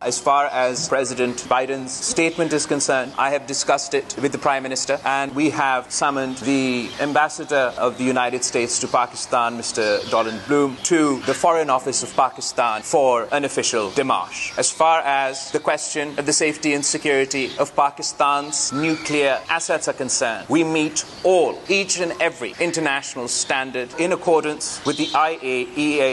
As far as President Biden's statement is concerned, I have discussed it with the Prime Minister and we have summoned the Ambassador of the United States to Pakistan, Mr. Donald Bloom, to the Foreign Office of Pakistan for an official démarche. As far as the question of the safety and security of Pakistan's nuclear assets are concerned, we meet each and every international standard in accordance with the IAEA.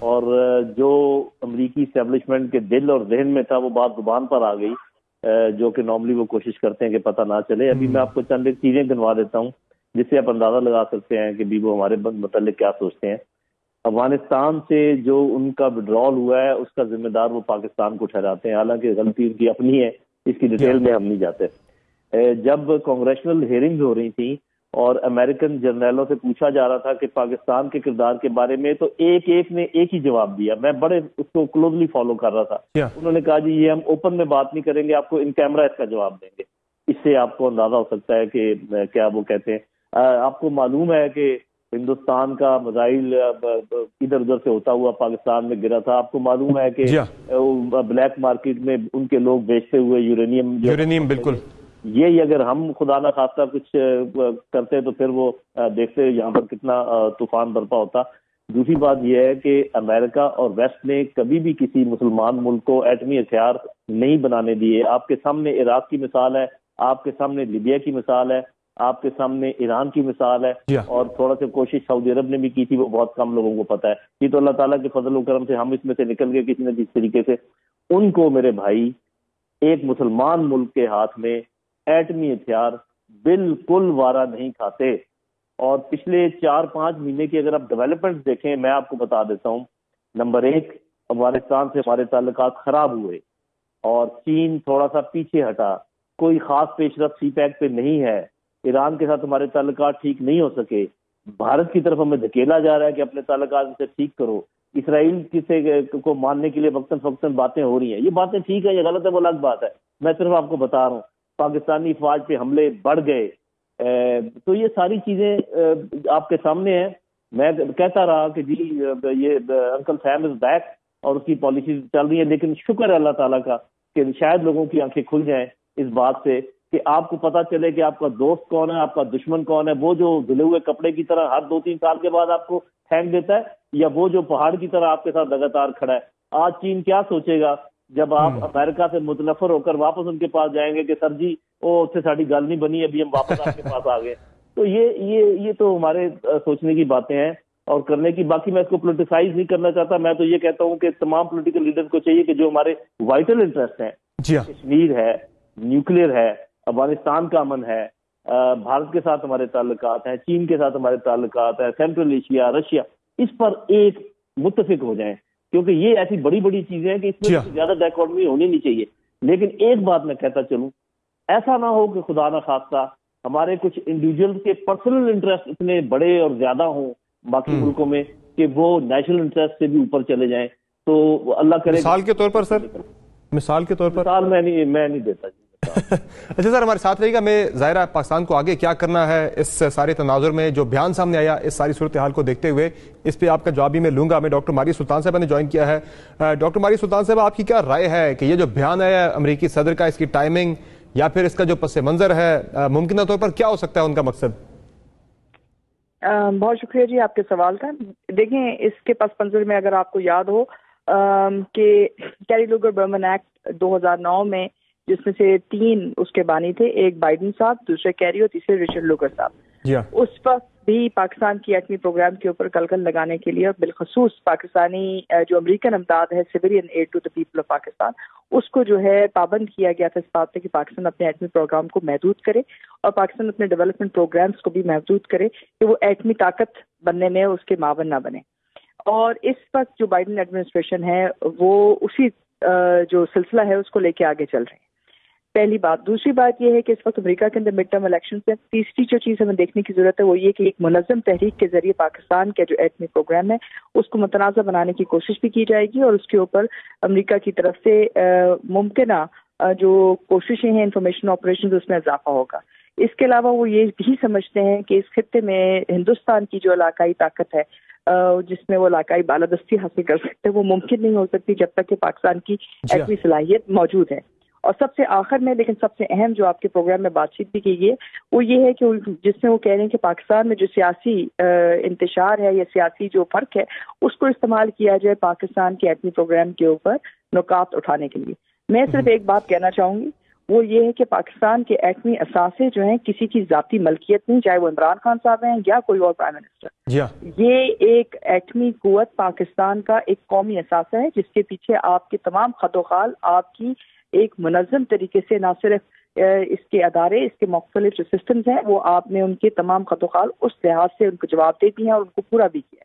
اور جو امریکی establishment کے دل اور ذہن میں تھا وہ بات زبان پر آ گئی، جو کہ نارملی وہ کوشش کرتے ہیں کہ پتہ نہ چلے. ابھی میں آپ کو چند ایک چیزیں گنوا دیتا ہوں جس سے آپ اندازہ لگا سکتے ہیں کہ بھی وہ ہمارے متعلق کیا سوچتے ہیں. افغانستان سے جو ان کا وڈرال ہوا ہے اس کا ذمہ دار وہ پاکستان کو ٹھہراتے ہیں، حالانکہ غلطی ان کی اپنی ہے، اس کی ڈیٹیل میں ہم نہیں جاتے. جب کانگریشنل ہیئرنگز ہو رہی تھیں اور امریکن جرنیلوں سے پوچھا جا رہا تھا کہ پاکستان کے کردار کے بارے میں، تو ایک نے ایک ہی جواب دیا. میں بڑے اس کو کلوزلی فالو کر رہا تھا. انہوں نے کہا جی یہ ہم اوپن میں بات نہیں کریں گے، آپ کو ان کیمرہ اس کا جواب دیں گے. اس سے آپ کو اندازہ ہو سکتا ہے کہ کیا وہ کہتے ہیں. آپ کو معلوم ہے کہ ہندوستان کا میزائل ادھر ادھر سے ہوتا ہوا پاکستان میں گرا تھا. آپ کو معلوم ہے کہ بلیک مارکیٹ میں ان کے لوگ بیچتے ہوئے یورینیم بالکل. یہی اگر ہم خدا نہ خواستہ کچھ کرتے تو پھر وہ دیکھتے یہاں پر کتنا طوفان برپا ہوتا. دوسری بات یہ ہے کہ امریکہ اور ویسٹ نے کبھی بھی کسی مسلمان ملک کو ایٹمی ہتھیار نہیں بنانے دیے. آپ کے سامنے عراق کی مثال ہے، آپ کے سامنے لیبیا کی مثال ہے، آپ کے سامنے ایران کی مثال ہے، اور تھوڑا سا کوشش سعودی عرب نے بھی کی تھی، وہ بہت کم لوگوں کو پتہ ہے. یہ تو اللہ تعالیٰ کے فضل و کرم سے ہم اس میں سے نکل گئے کسی نہ کسی طریقے سے. ان کو میرے بھائی ایک مسلمان ملک کے ہاتھ میں ایٹمی ہتھیار بالکل وارا نہیں کھاتے. اور پچھلے 4-5 مہینے کی اگر آپ ڈیولپمنٹ دیکھیں میں آپ کو بتا دیتا ہوں. نمبر 1، افغانستان سے ہمارے تعلقات خراب ہوئے اور چین تھوڑا سا پیچھے ہٹا. کوئی خاص پیش رفت سی پیک پہ نہیں ہے. ایران کے ساتھ ہمارے تعلقات ٹھیک نہیں ہو سکے. بھارت کی طرف ہمیں دھکیلا جا رہا ہے کہ اپنے تعلقات سے ٹھیک کرو. اسرائیل سے کو ماننے کے لیے وقتاً فوقتاً باتیں ہو رہی ہیں. یہ باتیں ٹھیک ہے، یہ غلط ہے، وہ الگ بات ہے. میں صرف آپ کو بتا رہا ہوں پاکستانی افواج پہ حملے بڑھ گئے. تو یہ ساری چیزیں آپ کے سامنے ہیں. میں کہتا رہا کہ جی یہ انکل سیم از بیک اور اس کی پالیسیز چل رہی ہیں، لیکن شکر ہے اللہ تعالیٰ کا کہ شاید لوگوں کی آنکھیں کھل جائیں اس بات سے کہ آپ کو پتا چلے کہ آپ کا دوست کون ہے، آپ کا دشمن کون ہے. وہ جو دھلے ہوئے کپڑے کی طرح ہر 2-3 سال کے بعد آپ کو پھینک دیتا ہے، یا وہ جو پہاڑ کی طرح آپ کے ساتھ لگاتار کھڑا ہے. آج چین کیا سوچے گا جب آپ امریکہ سے متنفر ہو کر واپس ان کے پاس جائیں گے کہ سر جی وہ اس سے ساری گل نہیں بنی، ابھی ہم واپس آپ کے پاس آ گئے. تو یہ تو ہمارے سوچنے کی باتیں ہیں اور کرنے کی. باقی میں اس کو پولیٹیسائز نہیں کرنا چاہتا. میں تو یہ کہتا ہوں کہ تمام پولیٹیکل لیڈر کو چاہیے کہ جو ہمارے وائٹل انٹرسٹ ہیں، کشمیر ہے، نیوکلیئر ہے، افغانستان کا امن ہے، بھارت کے ساتھ ہمارے تعلقات ہیں، چین کے ساتھ ہمارے تعلقات ہیں، سینٹرل ایشیا، رشیا، اس پر ایک متفق ہو جائیں. کیونکہ یہ ایسی بڑی بڑی چیزیں ہیں کہ اس میں زیادہ ڈائیکاٹمی ہونی نہیں چاہیے. لیکن ایک بات میں کہتا چلوں، ایسا نہ ہو کہ خدا نہ خواستہ ہمارے کچھ انڈیویجول کے پرسنل انٹرسٹ اتنے بڑے اور زیادہ ہوں باقی ملکوں میں کہ وہ نیشنل انٹرسٹ سے بھی اوپر چلے جائیں. تو اللہ کرے. مثال کے طور پر سر، مثال کے طور پر مثال میں نہیں دیتا. اچھا سر، ہمارے ساتھ رہی گا. میں ظاہرہ پاکستان کو آگے کیا کرنا ہے اس سارے تناظر میں جو بیان سامنے آیا، اس ساری صورتحال کو دیکھتے ہوئے اس پہ آپ کا جواب بھی میں لوں گا. میں ڈاکٹر ماری سلطان صاحب نے جوائن کیا ہے. ڈاکٹر ماری سلطان صاحب، آپ کی کیا رائے ہے کہ یہ جو بیان ہے امریکی صدر کا، اس کی ٹائمنگ یا پھر اس کا جو پس منظر ہے ممکنہ طور پر کیا ہو سکتا ہے ان کا مقصد؟ بہت شکریہ جی آپ کے سوال کا. دیکھیں اس کے پس منظر میں اگر آپ کو یاد ہو کہ کیری لوگر برمن ایکٹ 2009 میں جس میں سے 3 اس کے بانی تھے، ایک بائیڈن صاحب، دوسرے کیری اور تیسرے رچرڈ لوگر صاحب. اس وقت بھی پاکستان کی ایٹمی پروگرام کے اوپر کلکل لگانے کے لیے، بالخصوص پاکستانی جو امریکن امداد ہے civilian aid to the people of Pakistan, اس کو جو ہے پابند کیا گیا تھا اس بات پہ کہ پاکستان اپنے ایٹمی پروگرام کو محدود کرے اور پاکستان اپنے ڈیولپمنٹ پروگرامز کو بھی محدود کرے کہ وہ ایٹمی طاقت بننے میں اس کے معاون نہ بنے. اور اس وقت جو بائیڈن ایڈمنسٹریشن ہے وہ اسی جو سلسلہ ہے اس کو لے کے آگے چل رہے ہیں. پہلی بات. دوسری بات یہ ہے کہ اس وقت امریکہ کے اندر مڈ ٹرم الیکشن سے تیسری جو چیز ہمیں دیکھنے کی ضرورت ہے وہ یہ کہ ایک منظم تحریک کے ذریعے پاکستان کا جو ایٹمی پروگرام ہے اس کو متنازع بنانے کی کوشش بھی کی جائے گی اور اس کے اوپر امریکہ کی طرف سے ممکنہ جو کوششیں ہیں انفارمیشن آپریشن اس میں اضافہ ہوگا. اس کے علاوہ وہ یہ بھی سمجھتے ہیں کہ اس خطے میں ہندوستان کی جو علاقائی طاقت ہے جس میں وہ علاقائی بالادستی حاصل کر سکتے وہ ممکن نہیں ہو سکتی جب تک کہ پاکستان کی ایٹمی صلاحیت موجود ہے. اور سب سے آخر میں لیکن سب سے اہم جو آپ کے پروگرام میں بات چیت بھی کی گئی ہے وہ یہ ہے کہ جس میں وہ کہہ رہے ہیں کہ پاکستان میں جو سیاسی انتشار ہے یا سیاسی جو فرق ہے اس کو استعمال کیا جائے پاکستان کے ایٹمی پروگرام کے اوپر نکات اٹھانے کے لیے. میں صرف ایک بات کہنا چاہوں گی، وہ یہ ہے کہ پاکستان کے ایٹمی اثاثے جو ہیں کسی کی ذاتی ملکیت نہیں، چاہے وہ عمران خان صاحب ہیں یا کوئی اور پرائم منسٹر. یہ ایک ایٹمی قوت پاکستان کا ایک قومی اثاثہ ہے جس کے پیچھے آپ کے تمام خط و خال آپ کی ایک منظم طریقے سے، نہ صرف اس کے ادارے، اس کے مختلف جو سسٹمز ہیں وہ آپ نے ان کے تمام خط و خال اس لحاظ سے ان کو جواب دے دی ہیں اور ان کو پورا بھی کیا.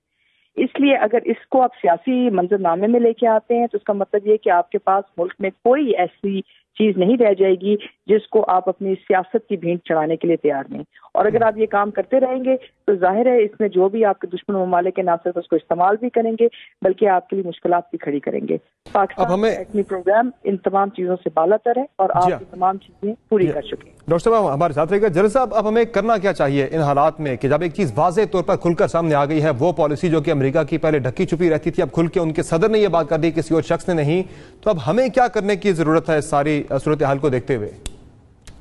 اس لیے اگر اس کو آپ سیاسی منظر نامے میں لے کے آتے ہیں تو اس کا مطلب یہ کہ آپ کے پاس ملک میں کوئی ایسی چیز نہیں رہ جائے گی جس کو آپ اپنی سیاست کی بھینٹ چڑھانے کے لیے تیار نہیں. اور اگر آپ یہ کام کرتے رہیں گے تو ظاہر ہے اس میں جو بھی آپ کے دشمن ممالک ہیں نہ صرف اس کو استعمال بھی کریں گے بلکہ آپ کے لیے مشکلات بھی کھڑی کریں گے. پاکستان کا ایٹمی پروگرام ان تمام چیزوں سے بالا تر ہے اور آپ کی تمام چیزیں پوری کر چکے ہیں. ڈاکٹر صاحب ہمارے ساتھ رہے گا. جلیل صاحب اب ہمیں کرنا کیا چاہیے ان حالات میں کہ جب ایک چیز واضح طور پر کھل کر سامنے آ گئی ہے، وہ پالیسی جو کہ امریکہ کی پہلے ڈھکی چھپی رہتی تھی اب کھل کے ان کے صدر نے یہ بات کر دی، کسی اور شخص نے نہیں، تو اب ہمیں کیا کرنے کی ضرورت ہے اس ساری صورتحال کو دیکھتے ہوئے؟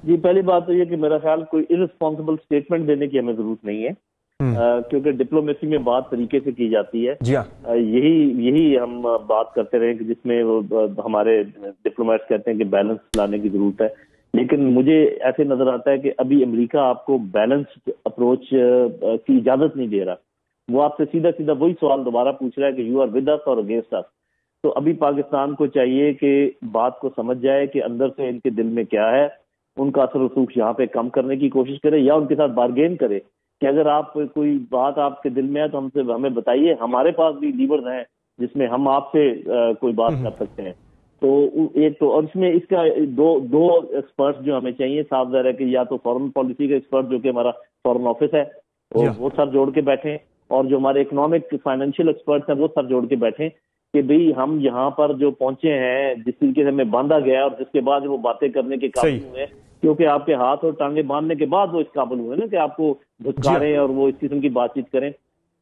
جی پہلی بات تو یہ کہ میرا خیال کوئی ارسپانسبل سٹیٹمنٹ دینے کی ہمیں ضرورت نہیں ہے، کیونکہ ڈپلومیسی میں بات طریقے سے کی جاتی ہے. جی ہاں، یہی ہم بات کرتے رہے کہ جس میں ہمارے ڈپلومیٹس کہتے ہیں کہ بیلنس لانے کی ضرورت ہے. لیکن مجھے ایسے نظر آتا ہے کہ ابھی امریکہ آپ کو بیلنسڈ اپروچ کی اجازت نہیں دے رہا. وہ آپ سے سیدھا وہی سوال دوبارہ پوچھ رہا ہے کہ یو آر ود اس اور اگینسٹ اس. تو ابھی پاکستان کو چاہیے کہ بات کو سمجھ جائے کہ اندر سے ان کے دل میں کیا ہے، ان کا اثر و رسوخ یہاں پہ کم کرنے کی کوشش کرے یا ان کے ساتھ بارگین کرے کہ اگر آپ کوئی بات آپ کے دل میں ہے تو ہمیں بتائیے. ہمارے پاس بھی لیورز ہیں جس میں ہم آپ سے کوئی بات کر سکتے ہیں. تو ایک تو اور اس میں اس کا دو ایکسپرٹس جو ہمیں چاہیے، صاف ظاہر ہے کہ یا تو فارن پالیسی کا ایکسپرٹ جو کہ ہمارا فارن آفس ہے وہ سر جوڑ کے بیٹھیں، اور جو ہمارے اکنامک فائنینشیل ایکسپرٹس ہیں وہ سر جوڑ کے بیٹھیں کہ بھئی ہم یہاں پر جو پہنچے ہیں، جس طریقے سے ہمیں باندھا گیا اور جس کے بعد وہ باتیں کرنے کے قابل ہوئے، کیونکہ آپ کے ہاتھ اور ٹانگیں باندھنے کے بعد وہ اس قابل ہوئے نا کہ آپ کو دھتکاریں اور وہ اس قسم کی بات چیت کریں.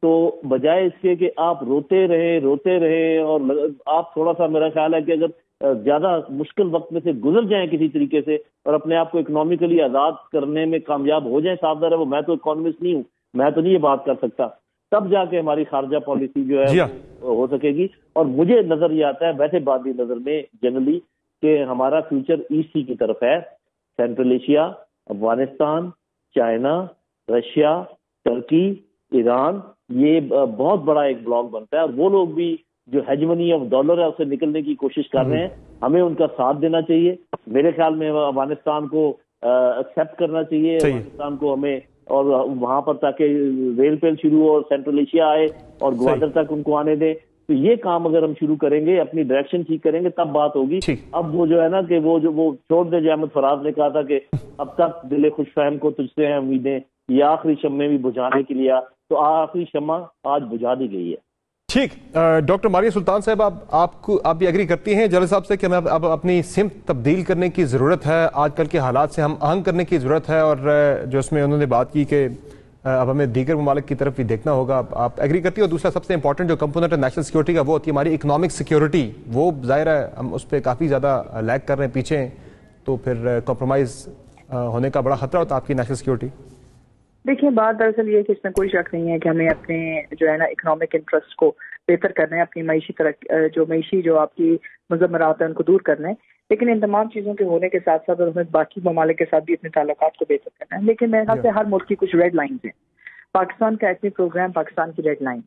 تو بجائے اس کے کہ آپ روتے رہے اور آپ تھوڑا سا، میرا خیال ہے کہ اگر زیادہ مشکل وقت میں سے گزر جائیں کسی طریقے سے اور اپنے آپ کو اکنامیکلی آزاد کرنے میں کامیاب ہو جائیں، صاف ظاہر ہے وہ میں تو اکانومسٹ نہیں ہوں، میں تو نہیں یہ بات کر سکتا، تب جا کے ہماری خارجہ پالیسی جو ہے ہو سکے گی. اور مجھے نظر یہ آتا ہے ویسے بادی نظر میں جنرلی کہ ہمارا فیوچر ایسٹ کی طرف ہے. Central Asia, Afghanistan, China, Russia, ترکی، ایران، یہ بہت بڑا ایک بلاک بنتا ہے اور وہ لوگ بھی جو ہیجمنی آف ڈالر ہے اسے نکلنے کی کوشش کر رہے ہیں. ہمیں ان کا ساتھ دینا چاہیے. میرے خیال میں افغانستان کو ایکسیپٹ کرنا چاہیے، افغانستان کو ہمیں، اور وہاں پر تاکہ ریل پیل شروع ہو اور سینٹرل ایشیا آئے اور گوادر تک ان کو آنے دیں. تو یہ کام اگر ہم شروع کریں گے، اپنی ڈائریکشن ٹھیک کریں گے، تب بات ہوگی. اب وہ جو ہے نا کہ وہ چھوڑ دے، جو احمد فراز نے کہا تھا کہ اب تک دل خوش فہم کو تجھ سے ہیں امیدیں، یہ آخری شمع بھی بجھانے کے لیے، تو آخری شمع آج بجھا دی گئی ہے. ٹھیک. ڈاکٹر ماریہ سلطان صاحب، آپ بھی ایگری کرتی ہیں جلیل صاحب سے کہ ہمیں اب اپنی سمت تبدیل کرنے کی ضرورت ہے، آج کل کے حالات سے ہم آہنگ کرنے کی ضرورت ہے، اور جو اس میں انہوں نے بات کی کہ اب ہمیں دیگر ممالک کی طرف بھی دیکھنا ہوگا، آپ ایگری کرتی ہیں؟ اور دوسرا سب سے امپورٹنٹ جو کمپوننٹ ہے نیشنل سیکورٹی کا، وہ ہوتی ہے ہماری اکنامک سیکورٹی. وہ ظاہر ہے ہم اس پہ کافی زیادہ لیگ کر رہے ہیں، پیچھے ہیں، تو پھر کمپرومائز ہونے کا بڑا خطرہ ہوتا ہے آپ کی نیشنل سیکورٹی. دیکھیں بات دراصل یہ ہے کہ اس میں کوئی شک نہیں ہے کہ ہمیں اپنے جو ہے نا اکنامک انٹرسٹ کو بہتر کرنا ہے، اپنی معیشی جو آپ کی مضمرات ہیں ان کو دور کرنا ہے. لیکن ان تمام چیزوں کے ہونے کے ساتھ ساتھ ہمیں باقی ممالک کے ساتھ بھی اپنے تعلقات کو بہتر کرنا ہے. لیکن میرے خیال سے ہر ملک کی کچھ ریڈ لائنز ہیں. پاکستان کا ایٹمی پروگرام پاکستان کی ریڈ لائن.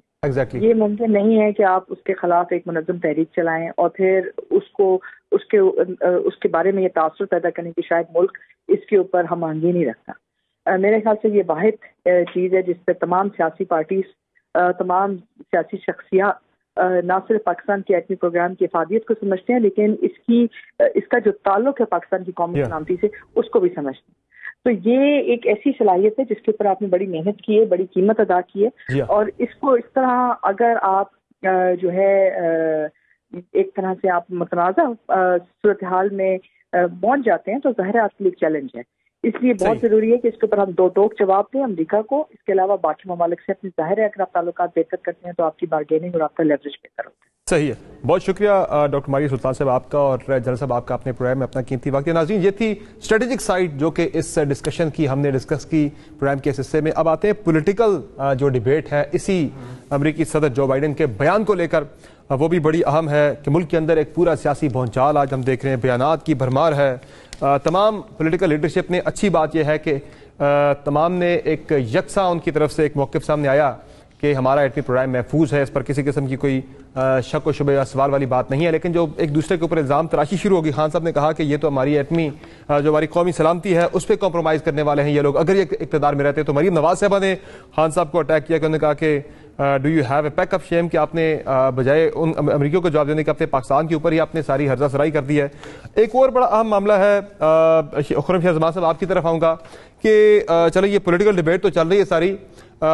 یہ ممکن نہیں ہے کہ آپ اس کے خلاف ایک منظم تحریک چلائیں اور پھر اس کے بارے میں یہ تاثر پیدا کرنے کی شاید ملک اس کے اوپر ہم آہنگی نہیں رکھتا. میرے خیال سے یہ واحد چیز ہے جس پہ تمام سیاسی پارٹیز، تمام سیاسی شخصیات نہ صرف پاکستان کے ایٹمی پروگرام کی افادیت کو سمجھتے ہیں لیکن اس کا جو تعلق ہے پاکستان کی قومی سلامتی سے اس کو بھی سمجھتے ہیں. تو یہ ایک ایسی صلاحیت ہے جس کے اوپر آپ نے بڑی محنت کی ہے، بڑی قیمت ادا کی ہے، اور اس کو اس طرح اگر آپ جو ہے ایک طرح سے آپ متنازع صورتحال میں پہنچ جاتے ہیں تو ظاہر آپ کے لیے ایک چیلنج ہے. اس لیے بہت ضروری ہے کہ اس کے اوپر ہم دو ٹوک جواب دیں امریکہ کو. اس کے علاوہ باقی ممالک سے اپنے ظاہر ہے اگر آپ تعلقات بہتر کرتے ہیں تو آپ کی بارگیننگ اور آپ کا لیوریج بہتر ہوتا ہے. صحیح ہے. بہت شکریہ ڈاکٹر ماریہ سلطان صاحب آپ کا اور جنرل صاحب آپ کا اپنے پروگرام میں اپنا قیمتی وقت. ناظرین یہ تھی اسٹریٹجک سائڈ جو کہ اس ڈسکشن کی ہم نے ڈسکس کی پروگرام کے حصے میں. اب آتے ہیں پولیٹیکل جو ڈیبیٹ ہے اسی امریکی صدر جو بائیڈن کے بیان کو لے کر. وہ بھی بڑی اہم ہے کہ ملک کے اندر ایک پورا سیاسی بھونچال آج ہم دیکھ رہے ہیں, بیانات کی بھرمار ہے. تمام پولیٹیکل لیڈرشپ نے, اچھی بات یہ ہے کہ تمام نے ایک یکساں ان کی طرف سے ایک موقف سامنے آیا کہ ہمارا ایٹمی پروگرام محفوظ ہے, اس پر کسی قسم کی کوئی شک و شبہ یا سوال والی بات نہیں ہے. لیکن جو ایک دوسرے کے اوپر الزام تراشی شروع ہوگی, خان صاحب نے کہا کہ یہ تو ہماری ایٹمی جو ہماری قومی سلامتی ہے اس پہ کمپرومائز کرنے والے ہیں یہ لوگ, اگر یہ اقتدار میں رہتے. تو مریم نواز صاحبہ نے خان صاحب کو اٹیک کیا کہ انہوں نے کہا کہ do you have a pick up shame, کہ آپ نے بجائے ان امریکیوں کو جواب دینے کے اپنے پاکستان کے اوپر ہی آپ نے ساری ہرزہ سرائی کر دی ہے. ایک اور بڑا اہم معاملہ ہے, خرم شاہ زمان صاحب آپ کی طرف آؤں گا کہ چلو یہ پولیٹیکل ڈیبیٹ تو چل رہی ہے, ساری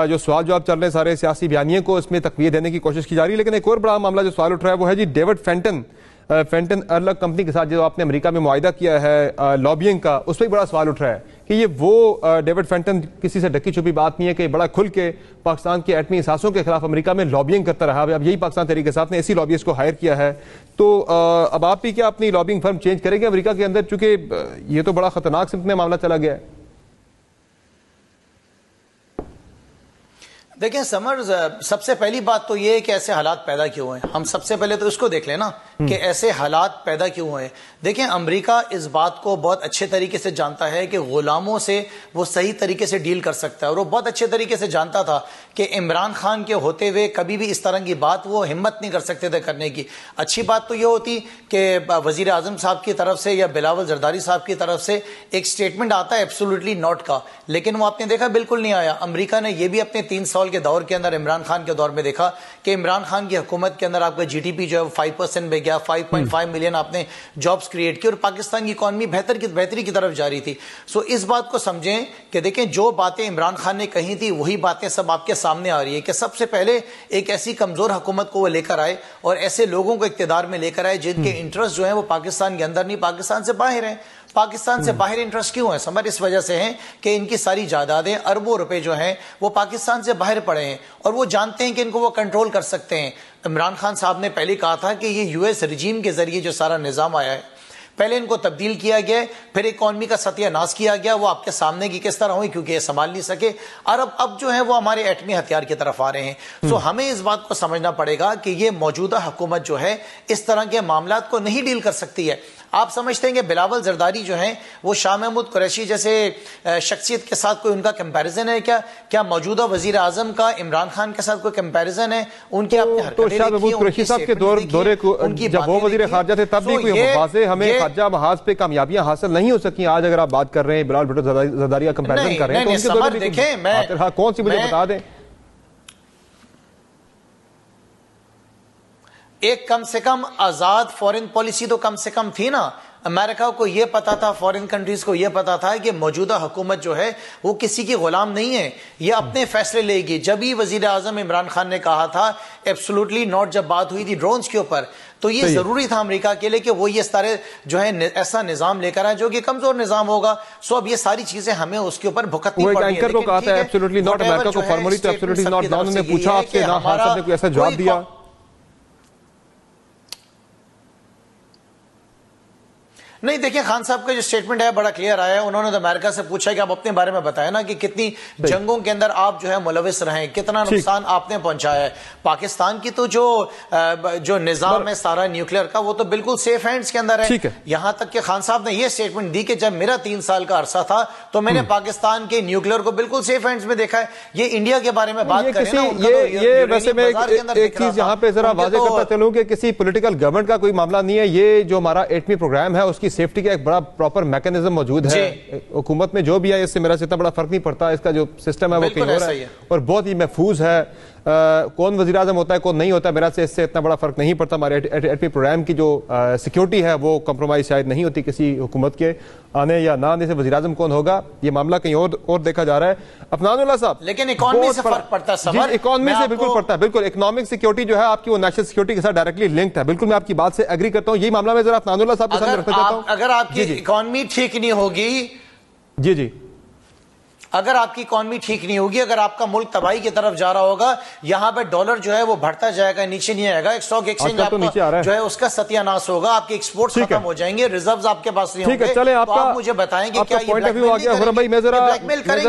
جو سوال جواب چل رہے ہیں سارے سیاسی بیانیے کو اس میں تقویت دینے کی کوشش کی جا رہی ہے. لیکن ایک اور بڑا معاملہ جو سوال اٹھ رہا ہے وہ ہے جی ڈیوڈ فینٹن ارلگ کمپنی کے ساتھ جو آپ نے امریکہ میں معاہدہ کیا ہے لابینگ کا, اس پہ بڑا سوال اٹھ رہا ہے کہ یہ وہ ڈیوڈ فینٹن کسی سے ڈکی چھپی بات نہیں ہے کہ بڑا کھل کے پاکستان کے ایٹمی اثاثوں کے خلاف امریکہ میں لابینگ کرتا رہا. اب یہی پاکستان تحریک انصاف نے ایسی لابیسٹ کو ہائر کیا ہے. تو اب آپ بھی کیا اپنی لابینگ فرم چینج کریں گے امریکہ کے اندر, چونکہ یہ تو بڑا خطرناک سمت میں معاملہ چلا گیا ہے. دیکھیں سمر, سب سے پہلی بات تو یہ ہے کہ ایسے حالات پیدا کیوں ہوئے. ہم سب سے پہلے تو اس کو دیکھ لیں نا کہ ایسے حالات پیدا کیوں ہوئے. دیکھیں امریکہ اس بات کو بہت اچھے طریقے سے جانتا ہے کہ غلاموں سے وہ صحیح طریقے سے ڈیل کر سکتا ہے, اور وہ بہت اچھے طریقے سے جانتا تھا کہ عمران خان کے ہوتے ہوئے کبھی بھی اس طرح کی بات وہ ہمت نہیں کر سکتے تھے کرنے کی. اچھی بات تو یہ ہوتی کہ وزیر اعظم صاحب کی طرف سے یا بلاول زرداری صاحب کی طرف سے ایک سٹیٹمنٹ آتا ہے ایبسولوٹلی ناٹ کا, لیکن وہ آپ نے دیکھا بالکل نہیں آیا. امریکہ نے یہ بھی اپنے 3 سال کے دور کے اندر عمران خان کے دور میں دیکھا کہ عمران خان کی حکومت کے اندر آپ کا جی ڈی پی جو ہے 5% پہ گیا, 5.5 ملین آپ نے جابز کریٹ کی, اور پاکستان کی اکانومی بہتری کی طرف جاری تھی. سو اس بات کو سمجھیں کہ دیکھیں جو باتیں عمران خان نے کہی تھی وہی باتیں سب آپ کے سامنے آ رہی ہے کہ سب سے پہلے ایک ایسی کمزور حکومت کو وہ لے کر آئے اور ایسے لوگوں کو اقتدار میں لے کر آئے جن کے انٹرسٹ جو ہیں وہ پاکستان کے اندر نہیں, پاکستان سے باہر ہیں. پاکستان سے باہر انٹرسٹ کیوں ہیں سمجھ, اس وجہ سے ہیں کہ ان کی ساری جائیدادیں اربوں روپے جو ہیں وہ پاکستان سے باہر پڑے ہیں, اور وہ جانتے ہیں کہ ان کو وہ کنٹرول کر سکتے ہیں. عمران خان صاحب نے پہلے کہا تھا کہ یہ یو ایس رجیم کے ذریعے جو سارا نظام آیا ہے, پہلے ان کو تبدیل کیا گیا, پھر اکانومی کا ستیہ ناش کیا گیا, وہ آپ کے سامنے کی کس طرح ہوئی کیونکہ یہ سنبھال نہیں سکے, اور اب جو ہے وہ ہمارے ایٹمی ہتھیار کی طرف آ رہے ہیں. سو ہمیں اس بات کو سمجھنا پڑے گا کہ یہ موجودہ حکومت جو ہے اس طرح کے معاملات کو نہیں ڈیل کر سکتی ہے. آپ سمجھتے ہیں کہ بلاول زرداری جو ہیں وہ شاہ محمود قریشی جیسے شخصیت کے ساتھ کوئی ان کا کمپیریزن ہے کیا موجودہ وزیر اعظم کا عمران خان کے ساتھ کوئی کمپیریزن ہے؟ ان کے اپنے حرکتیں شاہ محمود قریشی صاحب کے دورے کو جب وہ وزیر خارجہ تھے تب بھی کوئی واضح ہمیں خارجہ محاذ پہ کامیابیاں حاصل نہیں ہو سکی. آج اگر آپ بات کر رہے ہیں بلاول بھٹو زرداری کا کمپیریزن کر رہے ہیں تو ان کے دورے بھی کون سی مجھے بتا دیں. ایک کم سے کم آزاد فورن پالیسی تو کم سے کم تھی نا. امریکہ کو یہ پتا تھا, فورن کنٹریز کو یہ پتا تھا کہ موجودہ حکومت جو ہے وہ کسی کی غلام نہیں ہے, یہ اپنے فیصلے لے گی. جب ہی وزیر اعظم عمران خان نے کہا تھا ایبسولوٹلی ناٹ, جب بات ہوئی تھی ڈرونز کے اوپر, تو یہ ضروری تھا امریکہ کے لیے کہ وہ یہ سارے جو ہے ایسا نظام لے کر آئے جو کہ کمزور نظام ہوگا. سو اب یہ ساری چیزیں ہمیں اس کے اوپر بھگتنی پڑ رہی ہیں. اینکر کو کہا تھا ایبسولوٹلی ناٹ, امریکہ کو فارملی تو ایبسولوٹلی ناٹ, انہوں نے پوچھا آپ سے, خان صاحب نے کوئی ایسا جواب دیا؟ نہیں, دیکھیں خان صاحب کا جو سٹیٹمنٹ ہے بڑا کلیئر آیا ہے. انہوں نے تو امریکہ سے پوچھا کہ آپ اپنے بارے میں بتائیں نا کہ کتنی جنگوں کے اندر آپ جو ہے ملوث رہے, کتنا نقصان آپ نے پہنچایا ہے. پاکستان کی تو جو نظام ہے سارا نیوکلیئر کا وہ تو بالکل سیف ہینڈز کے اندر ہے. یہاں تک کہ خان صاحب نے یہ سٹیٹمنٹ دی کہ جب میرا 3 سال کا عرصہ تھا تو میں نے پاکستان کے نیوکلیئر کو بالکل سیف ہینڈز میں دیکھا ہے. یہ انڈیا کے بارے میں بات کریں نا, یہ ویسے میں ایک چیز یہاں پہ ذرا واضح کرتا چلوں کہ کسی پولیٹیکل گورنمنٹ کا کوئی معاملہ نہیں ہے. یہ جو ہمارا ایٹمی پروگرام ہے اس کی سیفٹی کا ایک بڑا پراپر میکانزم موجود ہے. حکومت میں جو بھی ہے اس سے میرا سے اتنا بڑا فرق نہیں پڑتا, اس کا جو سسٹم ہے وہ کہیں اور ہے اور بہت ہی محفوظ ہے. کون وزیر اعظم ہوتا ہے کون نہیں ہوتا ہے میرا سے اس سے اتنا بڑا فرق نہیں پڑتا. ہمارے ایٹمی پروگرام کی جو سیکیورٹی ہے وہ کمپرومائز شاید نہیں ہوتی کسی حکومت کے آنے یا نہ آنے سے. وزیر اعظم کون ہوگا یہ معاملہ کہیں اور دیکھا جا رہا ہے. افنان اللہ صاحب, لیکن اکانومی سے فرق پڑتا ہے. اکانومی سے بالکل پڑتا ہے, بالکل. اکنامک سیکیورٹی جو ہے آپ کی وہ نیشنل سیکیورٹی کے ساتھ ڈائریکٹلی لنکڈ ہے. بالکل میں آپ کی بات سے ایگری کرتا ہوں. یہی معاملہ میں ذرا افنان اللہ صاحب کے سامنے رکھنا چاہتا ہوں. اگر آپ کی اکانومی ٹھیک نہیں ہوگی, جی اگر آپ کی اکانومی ٹھیک نہیں ہوگی, اگر آپ کا ملک تباہی کی طرف جا رہا ہوگا, یہاں پہ ڈالر جو ہے وہ بڑھتا جائے گا, نیچے نہیں آئے گا, اسٹاک ایکسچینج آپ کا جو ہے اس کا ستیہ ناش ہوگا, آپ کے ایکسپورٹ ختم ہو جائیں گے, ریزروز آپ کے پاس نہیں ہوں گے. تو آپ مجھے بتائیں کہ کیا یہ بلیک میل کریں گے؟